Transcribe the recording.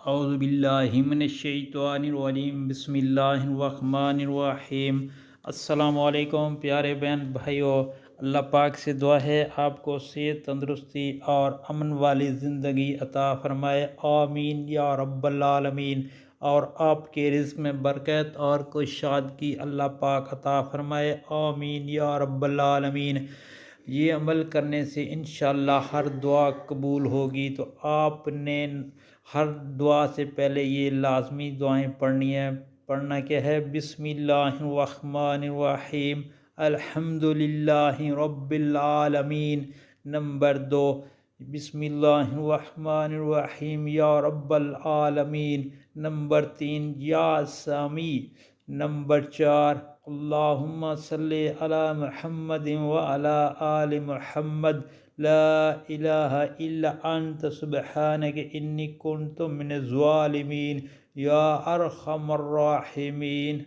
اعوذ باللہ من الشیطان الرجیم بسم اللہ الرحمن الرحیم۔ السلام علیکم پیارے بہن بھائیو، اللہ پاک سے دعا ہے آپ کو صحت، تندرستی اور امن والی زندگی عطا فرمائے، آمین یا رب العالمین۔ اور آپ کے رزق میں برکت اور کشادگی اللہ پاک عطا فرمائے، آمین یا رب العالمین۔ یہ عمل کرنے سے انشاءاللہ ہر دعا قبول ہوگی۔ تو آپ نے ہر دعا سے پہلے یہ لازمی دعائیں پڑھنی ہے۔ پڑھنا کیا ہے؟ بسم اللہ الرحمن الرحیم، الحمد للہ رب العالمین۔ نمبر 2، بسم اللہ الرحمن الرحیم یا رب العالمین۔ نمبر 3، یا سامی۔ نمبر 4، اللہم صلی علی محمد وعلی آل محمد، لا الہ الا انت سبحانک انی کنت من الظالمین، یا ارحم الراحمین۔